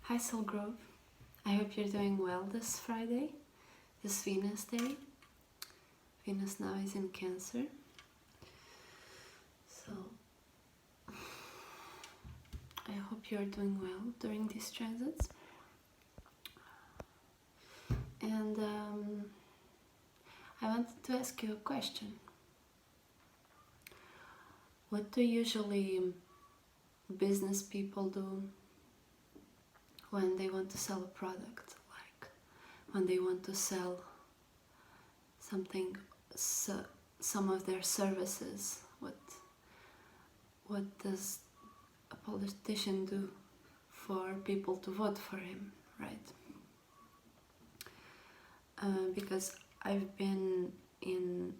Hi Soul Grove, I hope you're doing well this Friday, this Venus day. Venus now is in Cancer, so I hope you're doing well during these transits. And I wanted to ask you a question. What do usually business people do when they want to sell a product, like when they want to sell something, some of their services? What does a politician do for people to vote for him, right? Because I've been in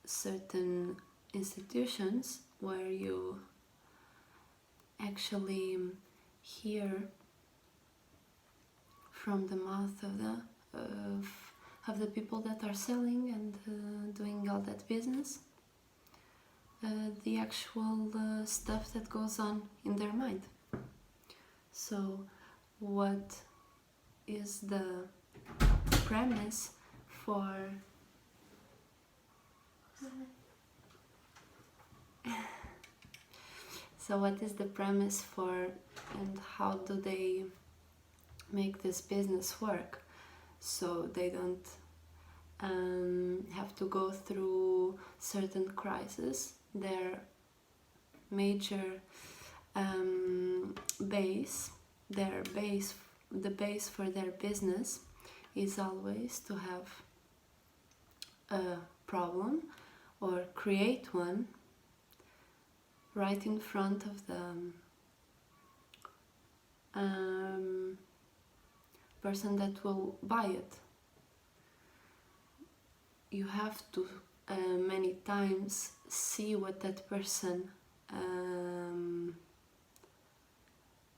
certain institutions where you actually hear from the mouth of the people that are selling and doing all that business, the actual stuff that goes on in their mind. So what is the premise for and how do they make this business work so they don't have to go through certain crises? Their major the base for their business is always to have a problem or create one right in front of the person that will buy it. You have to many times see what that person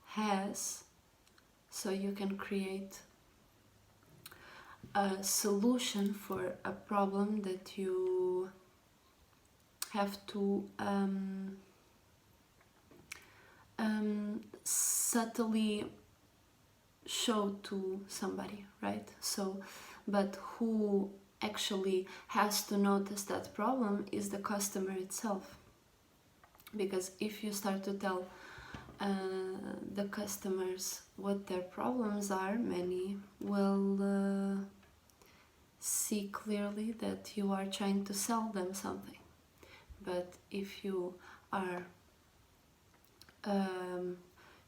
has, so you can create a solution for a problem that you have to subtly show to somebody, right? So, but who actually has to notice that problem is the customer itself. Because if you start to tell the customers what their problems are, many will see clearly that you are trying to sell them something. But if you are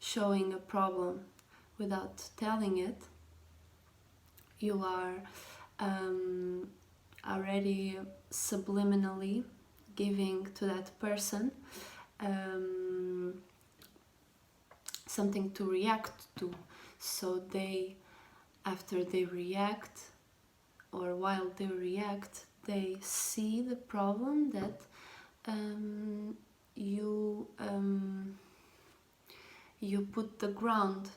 showing a problem without telling it, you are already subliminally giving to that person something to react to. So they, after they react, or while they react, they see the problem that you put the ground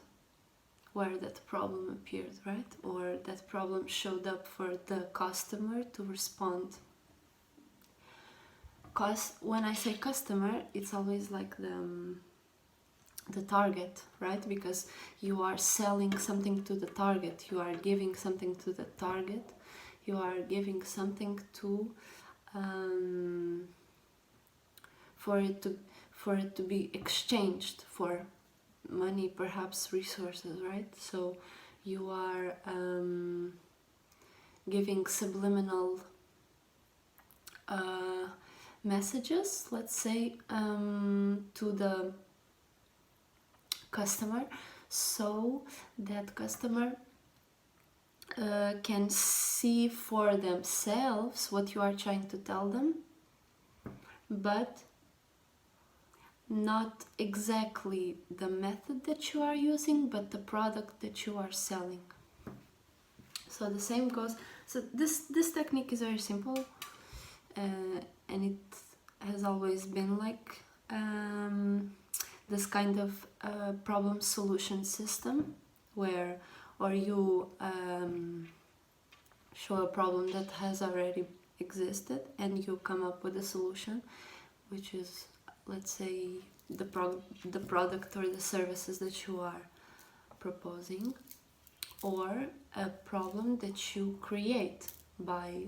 where that problem appeared, right? Or that problem showed up for the customer to respond. When I say customer, it's always like the target, right? Because you are selling something to the target, you are giving something to the target, you are giving something to for it to be exchanged for money, perhaps resources, right? So you are giving subliminal messages, let's say, to the customer, so that customer can see for themselves what you are trying to tell them, but not exactly the method that you are using, but the product that you are selling. So the same goes. So this technique is very simple, and it has always been like this kind of problem solution system, where or you show a problem that has already existed and you come up with a solution, which is, let's say, the product or the services that you are proposing, or a problem that you create by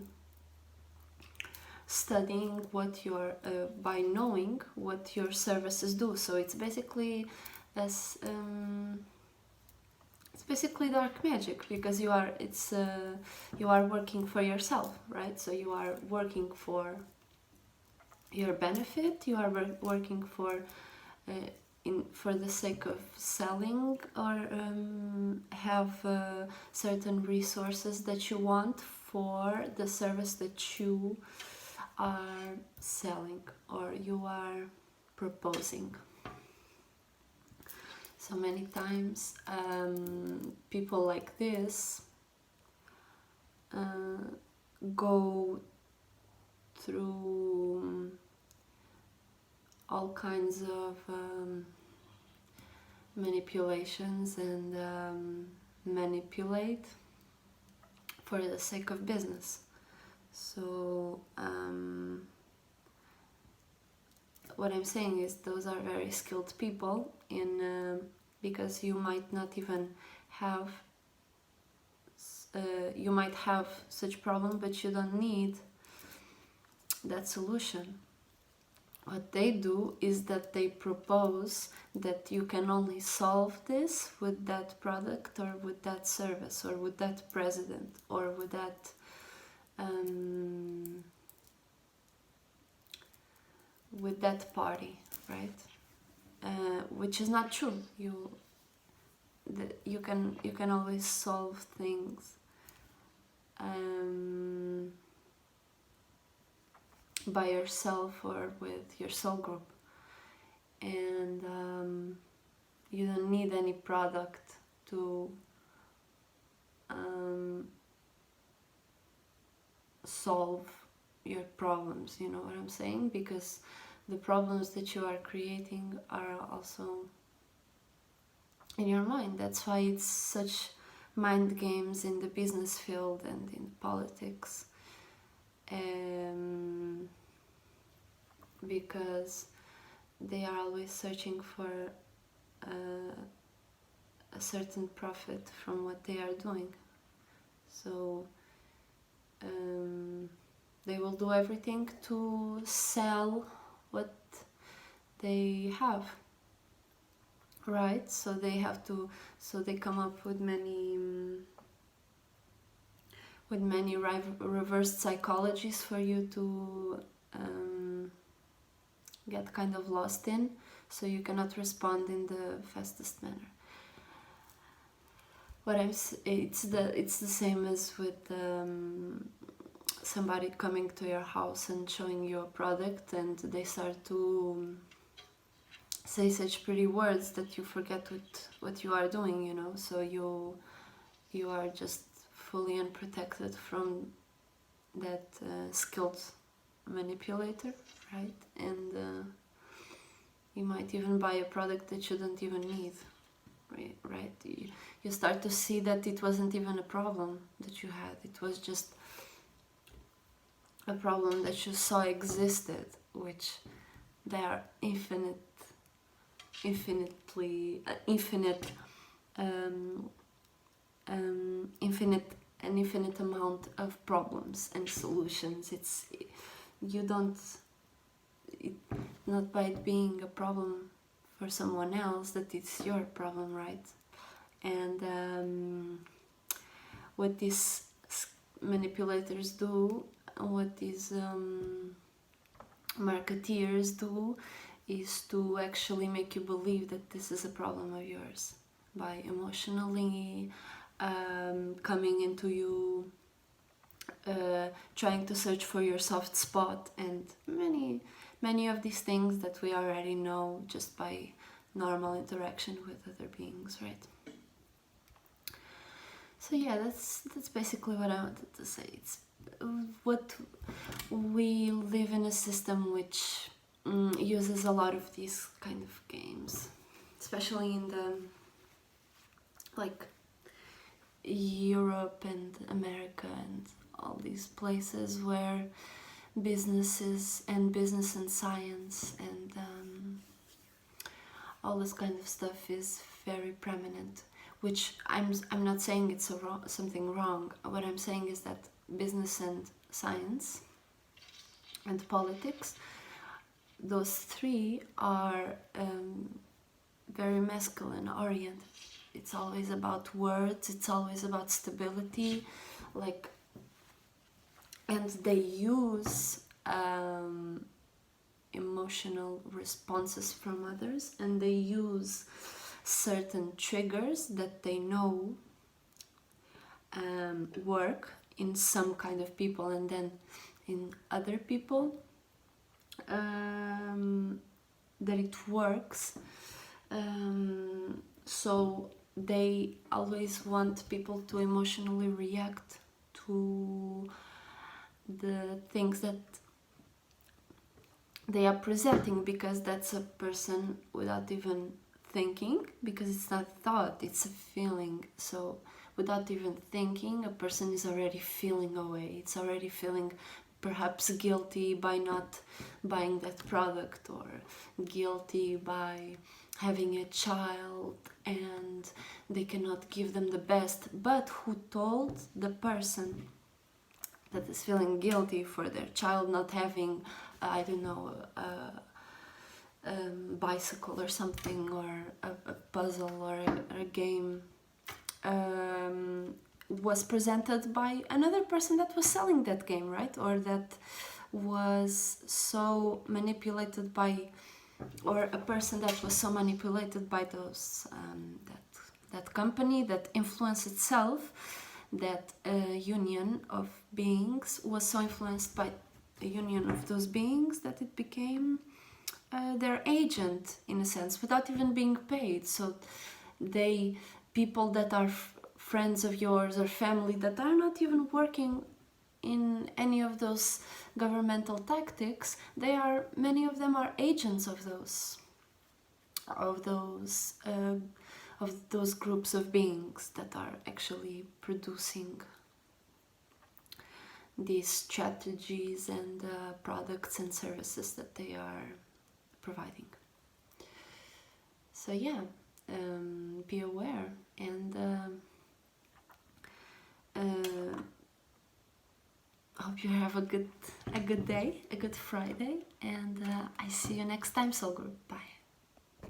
studying what your by knowing what your services do. So it's basically as it's basically dark magic, because you are working for yourself, right? So you are working for your benefit, you are working for for the sake of selling, or have certain resources that you want for the service that you are selling or you are proposing. So many times people like this go through all kinds of manipulations and manipulate for the sake of business. So what I'm saying is those are very skilled people in because you might not even have you might have such problem, but you don't need that solution. What they do is that they propose that you can only solve this with that product or with that service or with that president or with that party, right? Which is not true. You can always solve things by yourself or with your soul group, and you don't need any product to solve your problems, you know what I'm saying? Because the problems that you are creating are also in your mind. That's why it's such mind games in the business field and in politics, because they are always searching for a certain profit from what they are doing. So they will do everything to sell what they have, right? So they have to, so they come up with many reverse psychologies for you to get kind of lost in, so you cannot respond in the fastest manner. It's the same as with somebody coming to your house and showing you a product, and they start to say such pretty words that you forget what you are doing, you know. So you are just fully unprotected from that skilled manipulator, right? And you might even buy a product that you don't even need, right? You start to see that it wasn't even a problem that you had. It was just a problem that you saw existed, which there are infinite amount of problems and solutions. It's not by it being a problem for someone else that it's your problem, right? And what these manipulators do, what these marketeers do, is to actually make you believe that this is a problem of yours by emotionally coming into you, trying to search for your soft spot, and many of these things that we already know just by normal interaction with other beings, right? So yeah, that's basically what I wanted to say. It's what we live in a system which uses a lot of these kind of games, especially in the like Europe and America and all these places where business and science and all this kind of stuff is very prominent. which I'm not saying it's something wrong. What I'm saying is that business and science and politics, those three are very masculine oriented. It's always about words, it's always about stability, like, and they use emotional responses from others, and they use certain triggers that they know work in some kind of people, and then in other people that it works. So they always want people to emotionally react to the things that they are presenting, because that's a person without even thinking, because it's not thought, it's a feeling. So without even thinking, a person is already feeling away. It's already feeling perhaps guilty by not buying that product, or guilty by having a child and they cannot give them the best. But who told the person that is feeling guilty for their child not having, I don't know, a bicycle or something, or a puzzle, or a game, was presented by another person that was selling that game, right? Or that was so manipulated by, or a person that was so manipulated by those that company, that influence itself, that union of beings was so influenced by a union of those beings that it became their agent, in a sense, without even being paid. So they, people that are friends of yours or family that are not even working in any of those governmental tactics, they are, many of them are agents of those groups of beings that are actually producing these strategies and products and services that they are providing. So yeah, be aware, and hope you have a good day, a good Friday, and I see you next time, Soul Group. Bye.